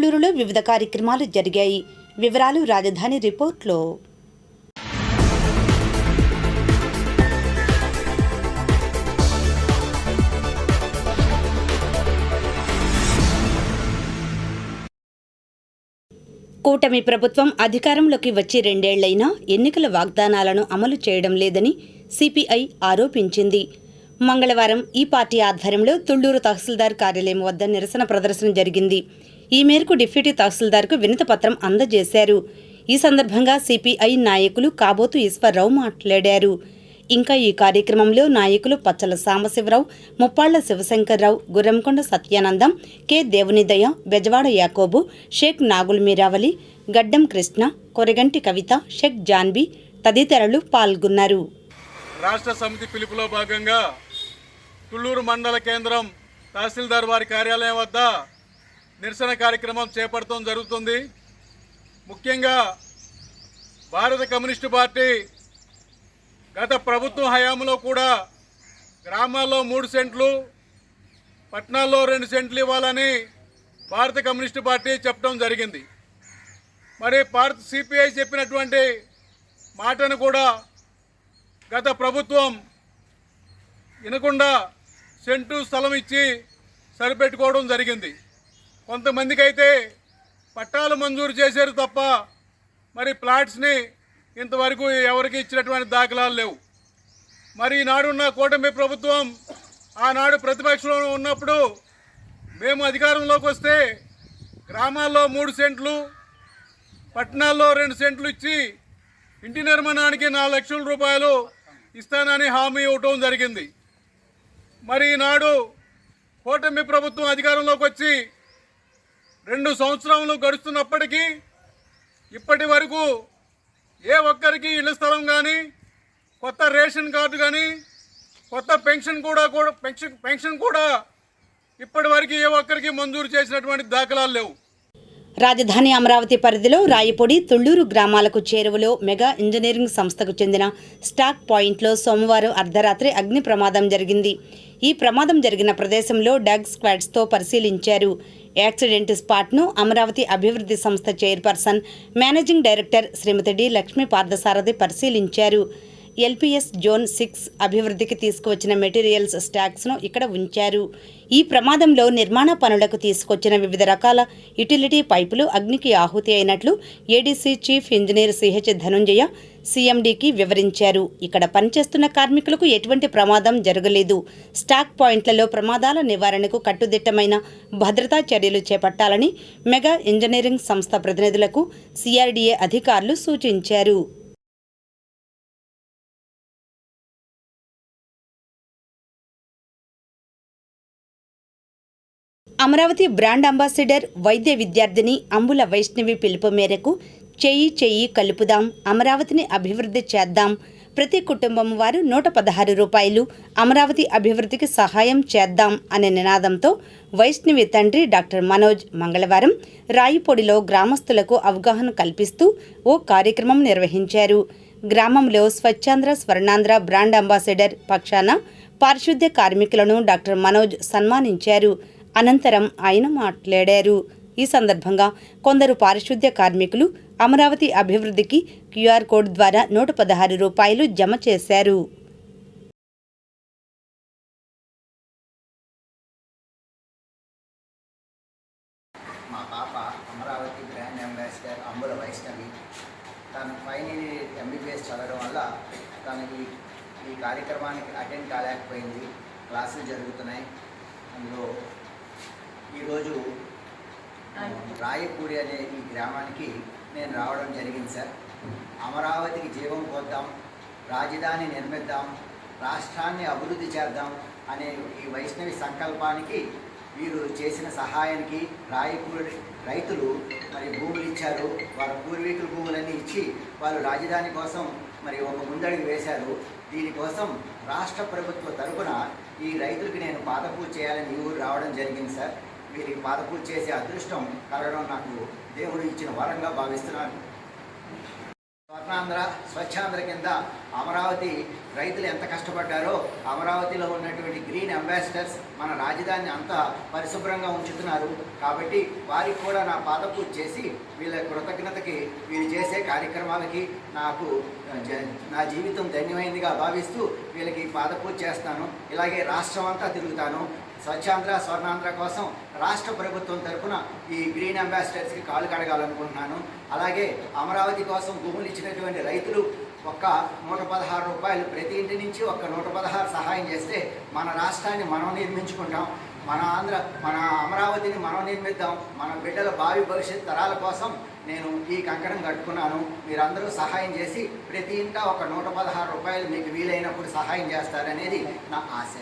తుళ్లూరులో వివిధ కార్యక్రమాలు జరిగాయి. వివరాలు రాజధాని రిపోర్ట్లో. కూటమి ప్రభుత్వం అధికారంలోకి వచ్చి 2 ఏళ్లైనా ఎన్నికల వాగ్దానాలను అమలు చేయడం లేదని సిపిఐ ఆరోపించింది. మంగళవారం ఈ పార్టీ ఆధ్వర్యంలో తుళ్లూరు తహసీల్దార్ కార్యాలయం వద్ద నిరసన ప్రదర్శన జరిగింది. ఈ మేరకు డిప్యూటీ తహసీల్దార్కు వినతిపత్రం అందజేశారు. ఈ సందర్భంగా సిపిఐ నాయకులు కాబోతు ఈశ్వరరావు మాట్లాడారు. ఇంకా ఈ కార్యక్రమంలో నాయకులు పచ్చల సాంబశివరావు, ముప్పాళ్ల శివశంకర్రావు, గుర్రంకొండ సత్యానందం, కె దేవునిదయ, బెజవాడ యాకోబు, షేక్ నాగుల్ మీరావలి, గడ్డం కృష్ణ, కొరగంటి కవిత, షేక్ జాన్బీ తదితరులు పాల్గొన్నారు. రాష్ట్ర సమితి పిలుపులో భాగంగా తుళ్లూరు మండల కేంద్రం తహసీల్దార్ వారి కార్యాలయం వద్ద నిరసన కార్యక్రమం చేపట్టడం జరుగుతుంది. ముఖ్యంగా భారత కమ్యూనిస్టు పార్టీ గత ప్రభుత్వం హయాంలో కూడా గ్రామాల్లో 3 సెంట్లు, పట్టణాల్లో 2 సెంట్లు ఇవ్వాలని భారత కమ్యూనిస్టు పార్టీ చెప్పడం జరిగింది. మరి భారత సిపిఐ చెప్పినటువంటి మాటను కూడా గత ప్రభుత్వం వినకుండా సెంటు స్థలం ఇచ్చి సరిపెట్టుకోవడం జరిగింది. కొంతమందికి అయితే పట్టాలు మంజూరు చేశారు తప్ప మరి ప్లాట్స్ని ఇంతవరకు ఎవరికి ఇచ్చినటువంటి దాఖలాలు లేవు. మరి ఈనాడున్న కూటమి ప్రభుత్వం ఆనాడు ప్రతిపక్షంలో ఉన్నప్పుడు మేము అధికారంలోకి వస్తే గ్రామాల్లో 3 సెంట్లు, పట్టణాల్లో 2 సెంట్లు ఇచ్చి ఇంటి నిర్మాణానికి 4 లక్షల రూపాయలు ఇస్తానని హామీ ఇవ్వటం జరిగింది. మరి ఈనాడు కూటమి ప్రభుత్వం అధికారంలోకి వచ్చి 2 సంవత్సరాలు గడుస్తున్నప్పటికీ ఇప్పటి వరకు ఏ ఒక్కరికి ఇళ్ల స్థలం కానీ, కొత్త రేషన్ కార్డు కానీ, కొత్త పెన్షన్ కూడా ఇప్పటి వరకు ఏ ఒక్కరికి మంజూరు చేసినటువంటి దాఖలాలు లేవు. రాజధాని అమరావతి పరిధిలో రాయపొడి, తుళ్లూరు గ్రామాలకు చేరువలో మెగా ఇంజనీరింగ్ సంస్థకు చెందిన స్టాక్ పాయింట్లో సోమవారం అర్ధరాత్రి అగ్ని ప్రమాదం జరిగింది. ఈ ప్రమాదం జరిగిన ప్రదేశంలో డాగ్ స్క్వాడ్స్తో పరిశీలించారు. యాక్సిడెంట్ స్పాట్ను అమరావతి అభివృద్ధి సంస్థ చైర్పర్సన్, మేనేజింగ్ డైరెక్టర్ శ్రీమతి డి లక్ష్మీ పార్థసారథి పరిశీలించారు. ఎల్పిఎస్ జోన్ 6 అభివృద్ధికి తీసుకువచ్చిన మెటీరియల్స్ స్టాక్స్ను ఇక్కడ ఉంచారు. ఈ ప్రమాదంలో నిర్మాణ పనులకు తీసుకొచ్చిన వివిధ రకాల యుటిలిటీ పైపులు అగ్నికి ఆహుతి అయినట్లు ADC chief engineer CH Dhanunjaya సీఎండీకి వివరించారు. ఇక్కడ పనిచేస్తున్న కార్మికులకు ఎటువంటి ప్రమాదం జరగలేదు. స్టాక్ పాయింట్లలో ప్రమాదాల నివారణకు కట్టుదిట్టమైన భద్రతా చర్యలు చేపట్టాలని మెగా ఇంజనీరింగ్ సంస్థ ప్రతినిధులకు సిఆర్డీఏ అధికారులు సూచించారు. అమరావతి బ్రాండ్ అంబాసిడర్ వైద్య విద్యార్థిని అంబుల వైష్ణవి పిలుపు మేరకు చెయ్యి కలుపుదాం, అమరావతిని అభివృద్ధి చేద్దాం, ప్రతి కుటుంబం వారు 116 రూపాయలు అమరావతి అభివృద్ధికి సహాయం చేద్దాం అనే నినాదంతో వైష్ణవి తండ్రి డాక్టర్ మనోజ్ మంగళవారం రాయిపొడిలో గ్రామస్తులకు అవగాహన కల్పిస్తూ ఓ కార్యక్రమం నిర్వహించారు. గ్రామంలో స్వచ్ఛాంధ్ర స్వర్ణాంధ్ర బ్రాండ్ అంబాసిడర్ పక్షాన పారిశుద్ధ్య కార్మికులను డాక్టర్ మనోజ్ సన్మానించారు. అనంతరం ఆయన మాట్లాడారు. ఈ సందర్భంగా కొందరు పారిశుద్ధ్య కార్మికులు అమరావతి అభివృద్ధికి క్యూఆర్ కోడ్ ద్వారా 116 రూపాయలు జమ చేశారు. మా పాప అమరావతి బ్రాండ్ అంబాసిడర్ అంబుల వైష్ణవి తను ఫైనల్ ఎంబీబీఎస్ చదవడం వల్ల తనకి ఈ కార్యక్రమానికి అటెండ్ కాలేకపోయింది. క్లాసులు జరుగుతున్నాయి. అందులో ఈరోజు రాయపూడి అనే ఈ గ్రామానికి నేను రావడం జరిగింది సార్. అమరావతికి జీవం పోద్దాం, రాజధాని నిర్మిద్దాం, రాష్ట్రాన్ని అభివృద్ధి చేద్దాం అనే ఈ వైష్ణవి సంకల్పానికి వీరు చేసిన సహాయానికి రాయపూడి రైతులు మరి భూములు ఇచ్చారు. వారి పూర్వీకుల భూములన్నీ ఇచ్చి వాళ్ళు రాజధాని కోసం మరి ఒక ముందడుగు వేశారు. దీనికోసం రాష్ట్ర ప్రభుత్వ తరఫున ఈ రైతులకి నేను పాదపూజ చేయాలని ఈ ఊరు రావడం జరిగింది సార్. వీరికి పాదపూజ చేసే అదృష్టం కలగడం నాకు దేవుడు ఇచ్చిన వరంగా భావిస్తున్నాను. స్వర్ణాంధ్ర స్వచ్ఛాంధ్ర కింద అమరావతి రైతులు ఎంత కష్టపడ్డారో అమరావతిలో ఉన్నటువంటి గ్రీన్ అంబాసిడర్స్ మన రాజధానిని అంతా పరిశుభ్రంగా ఉంచుతున్నారు. కాబట్టి వారికి కూడా నా పాదపూజ చేసి వీళ్ళ కృతజ్ఞతకి వీళ్ళు చేసే కార్యక్రమాలకి నాకు నా జీవితం ధన్యమైందిగా భావిస్తూ వీళ్ళకి పాదపూజ చేస్తాను. ఇలాగే రాష్ట్రం అంతా తిరుగుతాను. స్వచ్ఛాంధ్ర స్వర్ణాంధ్ర కోసం రాష్ట్ర ప్రభుత్వం తరఫున ఈ గ్రీన్ అంబాసిడర్స్కి కాలు కడగాలనుకుంటున్నాను. అలాగే అమరావతి కోసం భూములు ఇచ్చినటువంటి రైతులు ఒక్క 116 రూపాయలు ప్రతి ఇంటి నుంచి ఒక్క 116 సహాయం చేస్తే మన రాష్ట్రాన్ని మనం నిర్మించుకుంటాం. మన అమరావతిని మనం నిర్మిద్దాం. మన బిడ్డల భావి భవిష్యత్ తరాల కోసం నేను ఈ కంకణం కట్టుకున్నాను. మీరందరూ సహాయం చేసి ప్రతి ఇంట ఒక 116 రూపాయలు మీకు వీలైనప్పుడు సహాయం చేస్తారనేది నా ఆశ.